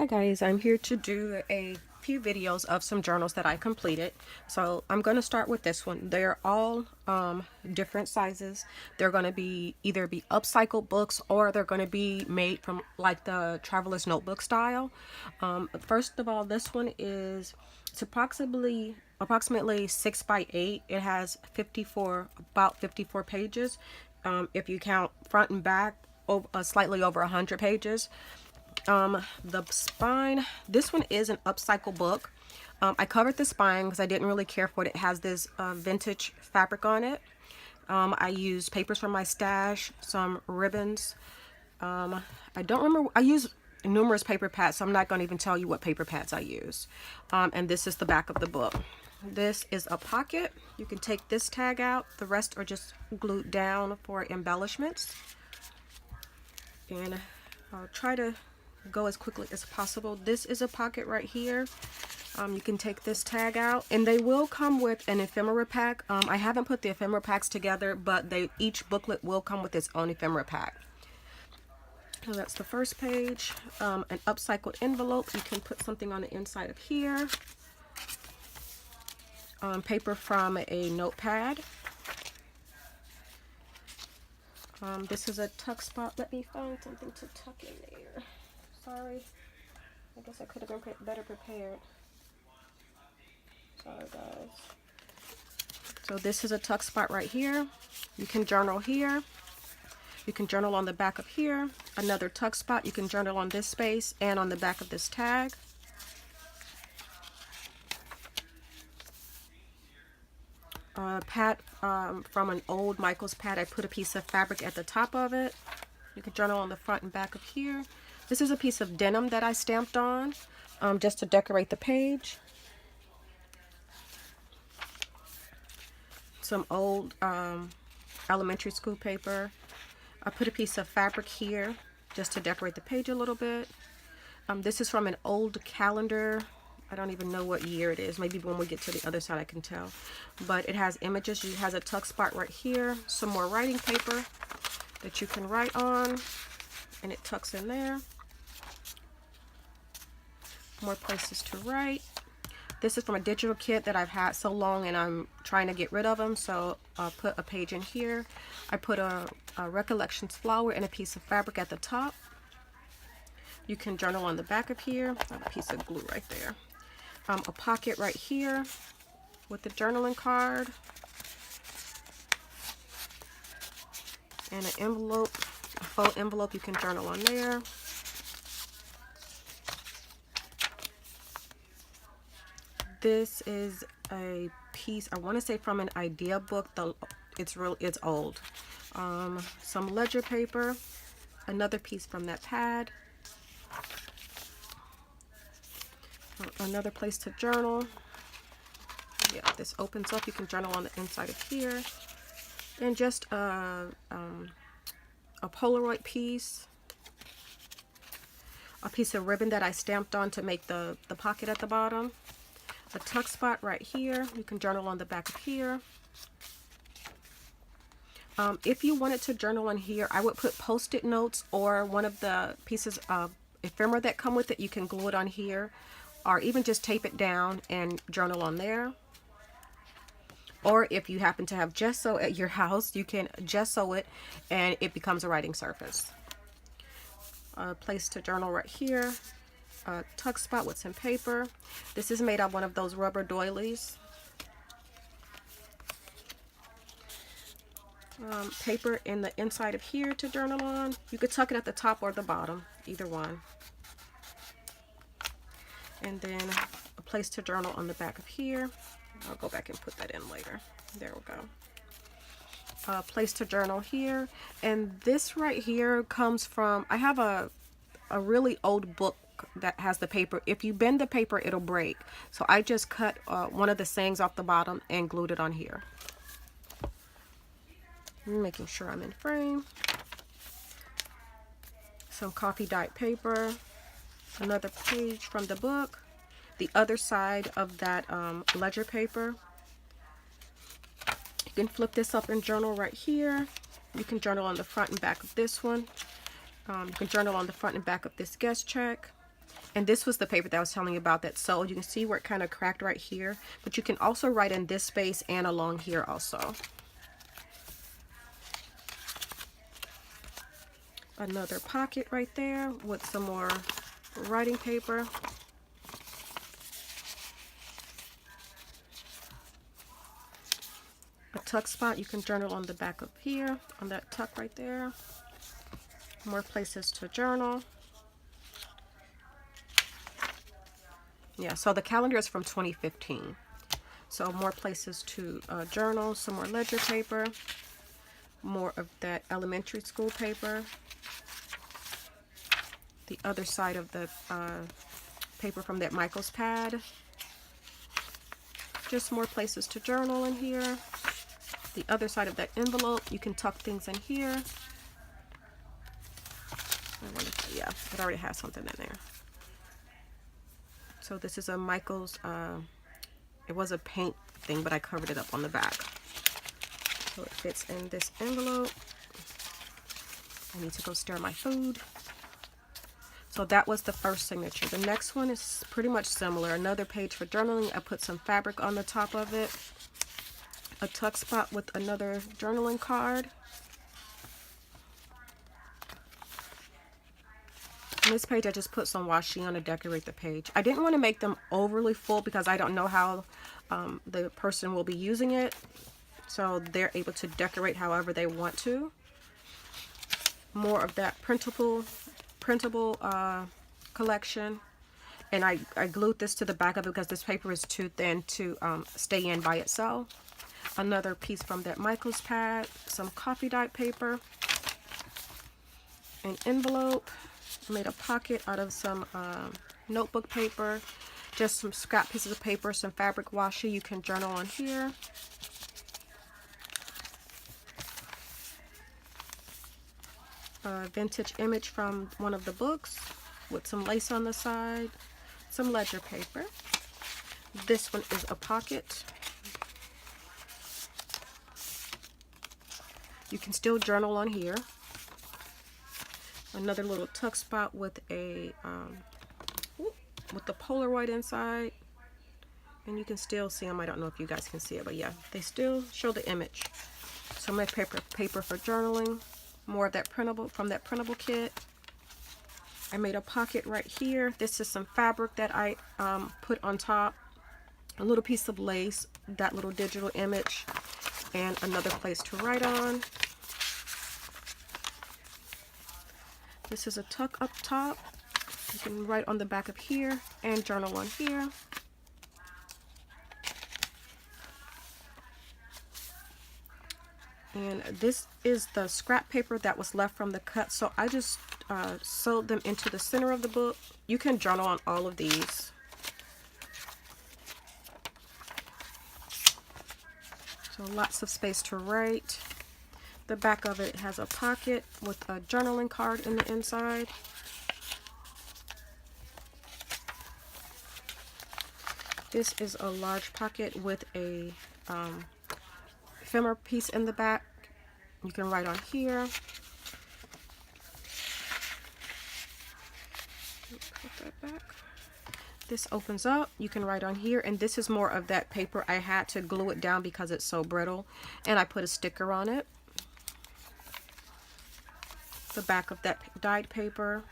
Hi guys, I'm here to do a few videos of some journals that I completed. So I'm going to start with this one. They're all different sizes. They're going to be either be upcycled books or they're going to be made from like the traveler's notebook style. First of all, this one is it's approximately 6 by 8. It has about 54 pages. If you count front and back, slightly over 100 pages. The spine, this one is an upcycle book. I covered the spine because I didn't really care for it. It has this vintage fabric on it. I used papers from my stash, some ribbons. I don't remember, I use numerous paper pads, so I'm not going to even tell you what paper pads I use. And this is the back of the book. This is a pocket. You can take this tag out. The rest are just glued down for embellishments. And I'll try to go as quickly as possible. This is a pocket right here. You can take this tag out, and they will come with an ephemera pack. I haven't put the ephemera packs together, but each booklet will come with its own ephemera pack. So that's the first page. An upcycled envelope. You can put something on the inside of here. Paper from a notepad. This is a tuck spot. Let me find something to tuck in there. Sorry. I guess I could have been better prepared. Sorry, guys. So this is a tuck spot right here. You can journal here. You can journal on the back of here. Another tuck spot. You can journal on this space and on the back of this tag. Pad from an old Michaels pad. I put a piece of fabric at the top of it. You can journal on the front and back of here. This is a piece of denim that I stamped on just to decorate the page. Some old elementary school paper. I put a piece of fabric here just to decorate the page a little bit. This is from an old calendar. I don't even know what year it is. Maybe when we get to the other side I can tell. But it has images. It has a tuck spot right here. Some more writing paper that you can write on. And it tucks in there. More places to write. This is from a digital kit that I've had so long and I'm trying to get rid of them. So I'll put a page in here. I put a Recollections flower and a piece of fabric at the top. You can journal on the back of here. I have a piece of glue right there. A pocket right here with the journaling card. And an envelope, a faux envelope you can journal on there. This is a piece, I want to say from an idea book. It's old. Some ledger paper. Another piece from that pad. Another place to journal. Yeah, this opens up. You can journal on the inside of here. And just a Polaroid piece. A piece of ribbon that I stamped on to make the pocket at the bottom. A tuck spot right here. You can journal on the back of here. If you wanted to journal on here, I would put post-it notes or one of the pieces of ephemera that come with it. You can glue it on here or even just tape it down and journal on there. Or if you happen to have gesso at your house, you can gesso it and it becomes a writing surface. A place to journal right here. A tuck spot with some paper. This is made of one of those rubber doilies. Paper in the inside of here to journal on. You could tuck it at the top or the bottom, either one. And then a place to journal on the back of here. I'll go back and put that in later. There we go. A place to journal here. And this right here comes from, I have a really old book that has the paper. If you bend the paper, it'll break. So I just cut one of the sayings off the bottom and glued it on here. I'm making sure I'm in frame. Some coffee dyed paper. Another page from the book. The other side of that ledger paper. You can flip this up and journal right here. You can journal on the front and back of this one. You can journal on the front and back of this guest check. And this was the paper that I was telling you about that sold. You can see where it kind of cracked right here, but you can also write in this space and along here also. Another pocket right there with some more writing paper. A tuck spot, you can journal on the back of here, on that tuck right there. More places to journal. Yeah, so the calendar is from 2015. So more places to journal, some more ledger paper, more of that elementary school paper. The other side of the paper from that Michaels pad. Just more places to journal in here. The other side of that envelope, you can tuck things in here. Yeah, it already has something in there. So this is a Michaels, it was a paint thing, but I covered it up on the back. So it fits in this envelope. I need to go stir my food. So that was the first signature. The next one is pretty much similar. Another page for journaling. I put some fabric on the top of it. A tuck spot with another journaling card. On this page, I just put some washi on to decorate the page. I didn't want to make them overly full because I don't know how the person will be using it. So they're able to decorate however they want to. More of that printable collection. And I glued this to the back of it because this paper is too thin to stay in by itself. Another piece from that Michaels pad. Some coffee dyed paper. An envelope. Made a pocket out of some notebook paper, just some scrap pieces of paper, some fabric washi. You can journal on here. A vintage image from one of the books with some lace on the side, some ledger paper. This one is a pocket. You can still journal on here. Another little tuck spot with a with the Polaroid inside, and you can still see them. I don't know if you guys can see it, but yeah, they still show the image. So my paper for journaling. More of that printable from that printable kit. I made a pocket right here. This is some fabric that I put on top. A little piece of lace, that little digital image, and another place to write on. This is a tuck up top. You can write on the back of here and journal on here. And this is the scrap paper that was left from the cut. So I just sewed them into the center of the book. You can journal on all of these. So lots of space to write. The back of it has a pocket with a journaling card in the inside. This is a large pocket with a ephemera piece in the back. You can write on here. Put that back. This opens up. You can write on here, and this is more of that paper. I had to glue it down because it's so brittle, and I put a sticker on it. The back of that dyed paper.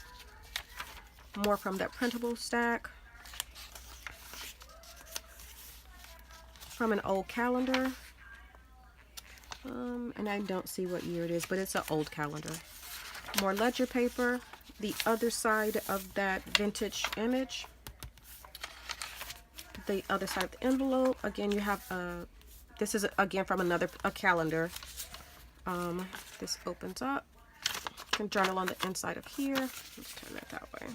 More from that printable stack. From an old calendar. And I don't see what year it is, but it's an old calendar. More ledger paper. The other side of that vintage image. The other side of the envelope. Again, you have this is again from a calendar. This opens up. You can journal on the inside of here. Let's turn that way.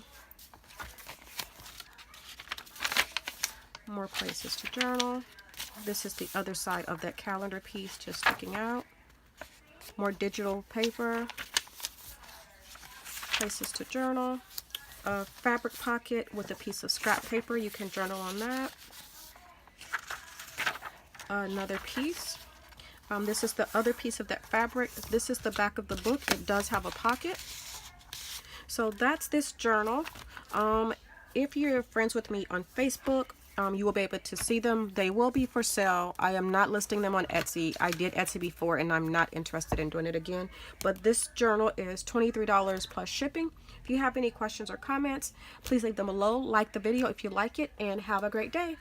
More places to journal. This is the other side of that calendar piece just sticking out. More digital paper. Places to journal. A fabric pocket with a piece of scrap paper. You can journal on that. Another piece. This is the other piece of that fabric. This is the back of the book. It does have a pocket. So that's this journal. if you're friends with me on Facebook, you will be able to see them. They will be for sale. I am not listing them on Etsy. I did Etsy before and I'm not interested in doing it again. But this journal is $23 plus shipping. If you have any questions or comments, please leave them below. Like the video if you like it, and have a great day.